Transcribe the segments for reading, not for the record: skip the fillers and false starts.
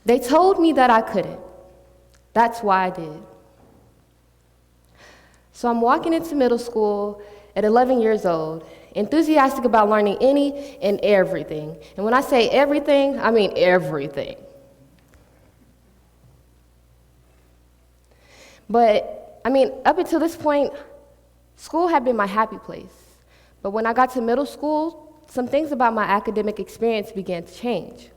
They told me that I couldn't. That's why I did. So I'm walking into middle school at 11 years old, enthusiastic about learning any and everything. And when I say everything, I mean everything. But, up until this point, school had been my happy place. But when I got to middle school, some things about my academic experience began to change.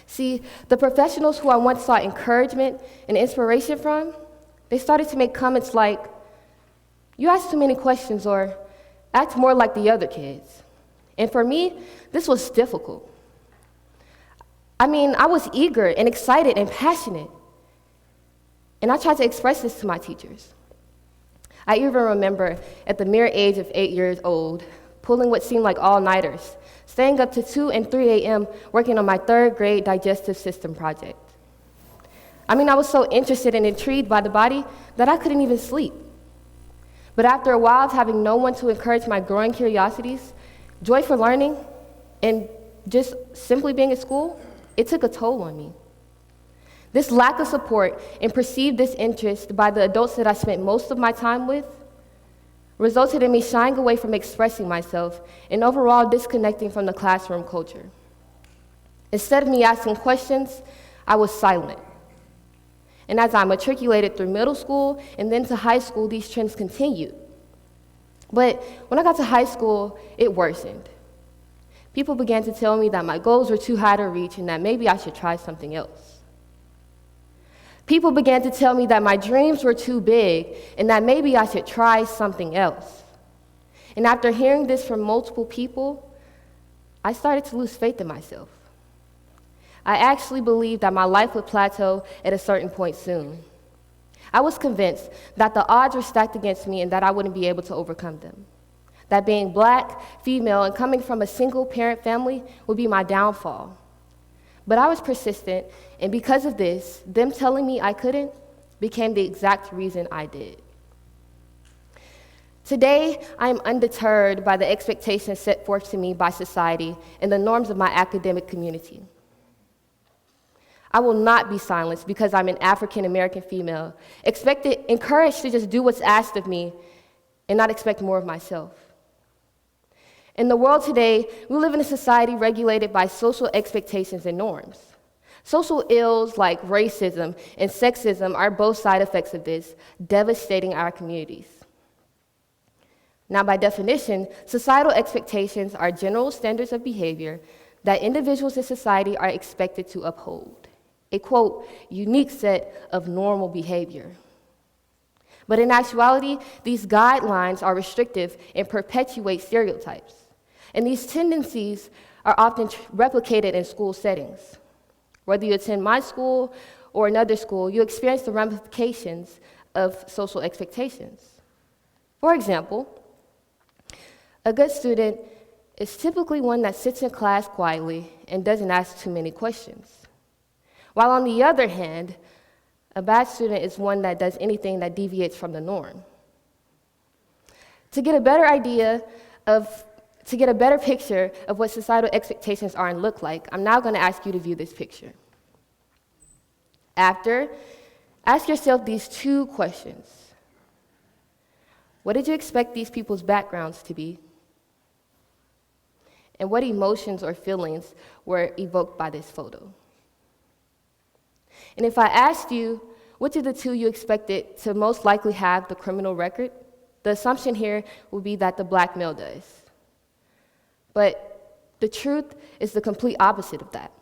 See, the professionals who I once sought encouragement and inspiration from, they started to make comments like, "You ask too many questions," or "act more like the other kids." And for me, this was difficult. I was eager and excited and passionate. And I tried to express this to my teachers. I even remember at the mere age of 8 years old, pulling what seemed like all-nighters, staying up to 2 and 3 a.m. working on my third grade digestive system project. I was so interested and intrigued by the body that I couldn't even sleep. But after a while of having no one to encourage my growing curiosities, joy for learning, and just simply being at school, it took a toll on me. This lack of support and perceived disinterest by the adults that I spent most of my time with resulted in me shying away from expressing myself and overall disconnecting from the classroom culture. Instead of me asking questions, I was silent. And as I matriculated through middle school and then to high school, these trends continued. But when I got to high school, it worsened. People began to tell me that my goals were too high to reach and that maybe I should try something else. People began to tell me that my dreams were too big and that maybe I should try something else. And after hearing this from multiple people, I started to lose faith in myself. I actually believed that my life would plateau at a certain point soon. I was convinced that the odds were stacked against me and that I wouldn't be able to overcome them. That being Black, female, and coming from a single-parent family would be my downfall. But I was persistent, and because of this, them telling me I couldn't became the exact reason I did. Today, I am undeterred by the expectations set forth to me by society and the norms of my academic community. I will not be silenced because I'm an African American female, encouraged to just do what's asked of me and not expect more of myself. In the world today, we live in a society regulated by social expectations and norms. Social ills like racism and sexism are both side effects of this, devastating our communities. Now, by definition, societal expectations are general standards of behavior that individuals in society are expected to uphold. A, quote, unique set of normal behavior. But in actuality, these guidelines are restrictive and perpetuate stereotypes. And these tendencies are often replicated in school settings. Whether you attend my school or another school, you experience the ramifications of social expectations. For example, a good student is typically one that sits in class quietly and doesn't ask too many questions. While on the other hand, a bad student is one that does anything that deviates from the norm. To get a better picture of what societal expectations are and look like, I'm now going to ask you to view this picture. After, ask yourself these two questions. What did you expect these people's backgrounds to be? And what emotions or feelings were evoked by this photo? And if I asked you, which of the two you expected to most likely have the criminal record, the assumption here would be that the Black male does. But the truth is the complete opposite of that.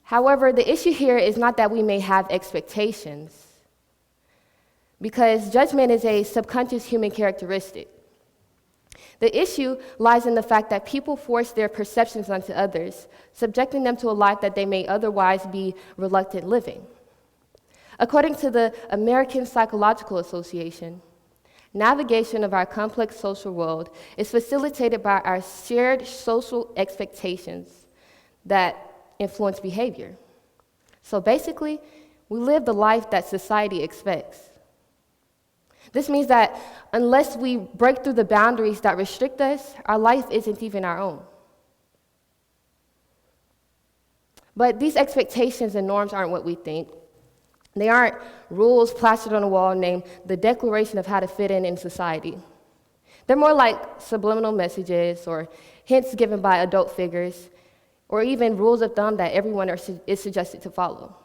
However, the issue here is not that we may have expectations, because judgment is a subconscious human characteristic. The issue lies in the fact that people force their perceptions onto others, subjecting them to a life that they may otherwise be reluctant living. According to the American Psychological Association, navigation of our complex social world is facilitated by our shared social expectations that influence behavior. So basically, we live the life that society expects. This means that unless we break through the boundaries that restrict us, our life isn't even our own. But these expectations and norms aren't what we think. They aren't rules plastered on a wall named the Declaration of How to Fit in Society. They're more like subliminal messages or hints given by adult figures, or even rules of thumb that everyone is suggested to follow.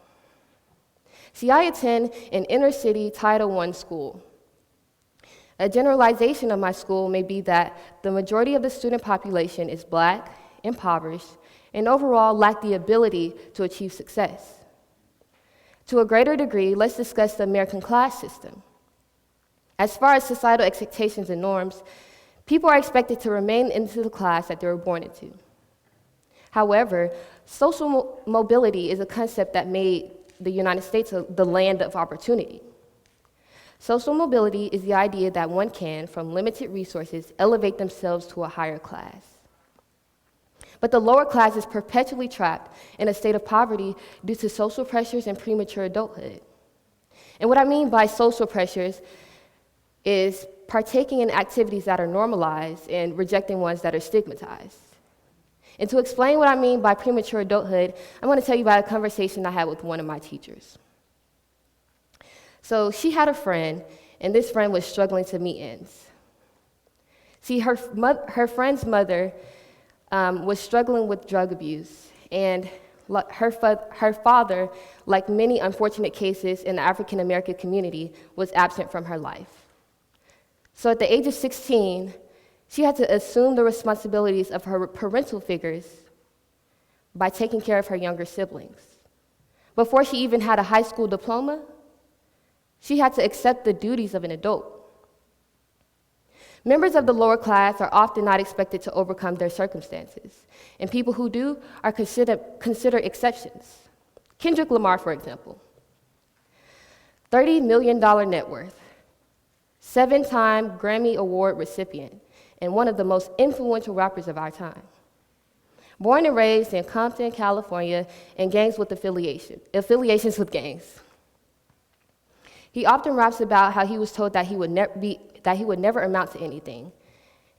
See, I attend an inner-city Title I school. A generalization of my school may be that the majority of the student population is Black, impoverished, and overall lack the ability to achieve success. To a greater degree, let's discuss the American class system. As far as societal expectations and norms, people are expected to remain into the class that they were born into. However, social mobility is a concept that made the United States the land of opportunity. Social mobility is the idea that one can, from limited resources, elevate themselves to a higher class. But the lower class is perpetually trapped in a state of poverty due to social pressures and premature adulthood. And what I mean by social pressures is partaking in activities that are normalized and rejecting ones that are stigmatized. And to explain what I mean by premature adulthood, I'm going to tell you about a conversation I had with one of my teachers. So she had a friend, and this friend was struggling to meet ends. See, her friend's mother was struggling with drug abuse, and her father, like many unfortunate cases in the African American community, was absent from her life. So at the age of 16, she had to assume the responsibilities of her parental figures by taking care of her younger siblings. Before she even had a high school diploma, she had to accept the duties of an adult. Members of the lower class are often not expected to overcome their circumstances, and people who do are considered exceptions. Kendrick Lamar, for example, $30 million net worth, 7-time Grammy Award recipient, and one of the most influential rappers of our time. Born and raised in Compton, California, and gangs with affiliations with gangs. He often raps about how he was told that he would never amount to anything,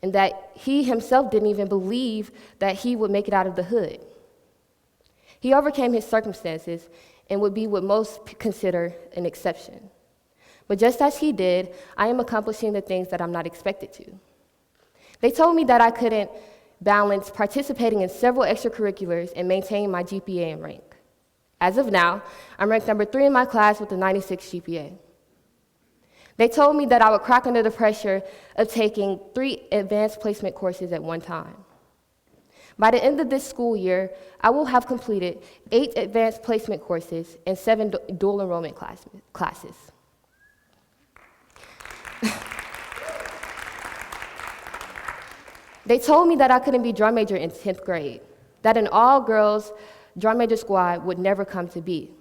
and that he himself didn't even believe that he would make it out of the hood. He overcame his circumstances and would be what most consider an exception. But just as he did, I am accomplishing the things that I'm not expected to. They told me that I couldn't balance participating in several extracurriculars and maintain my GPA and rank. As of now, I'm ranked number 3 in my class with a 96 GPA. They told me that I would crack under the pressure of taking 3 advanced placement courses at one time. By the end of this school year, I will have completed 8 advanced placement courses and 7 dual enrollment classes. They told me that I couldn't be drum major in 10th grade, that an all-girls drum major squad would never come to be.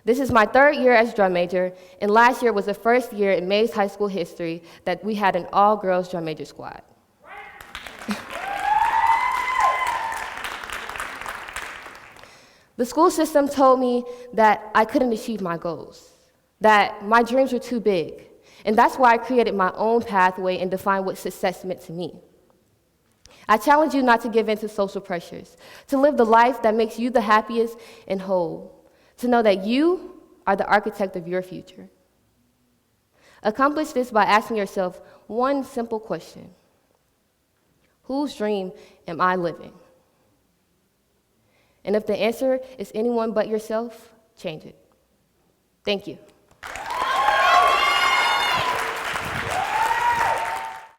This is my 3rd year as drum major, and last year was the first year in Mays High School history that we had an all-girls drum major squad. The school system told me that I couldn't achieve my goals, that my dreams were too big, and that's why I created my own pathway and defined what success meant to me. I challenge you not to give in to social pressures, to live the life that makes you the happiest and whole, to know that you are the architect of your future. Accomplish this by asking yourself one simple question: whose dream am I living? And if the answer is anyone but yourself, change it. Thank you.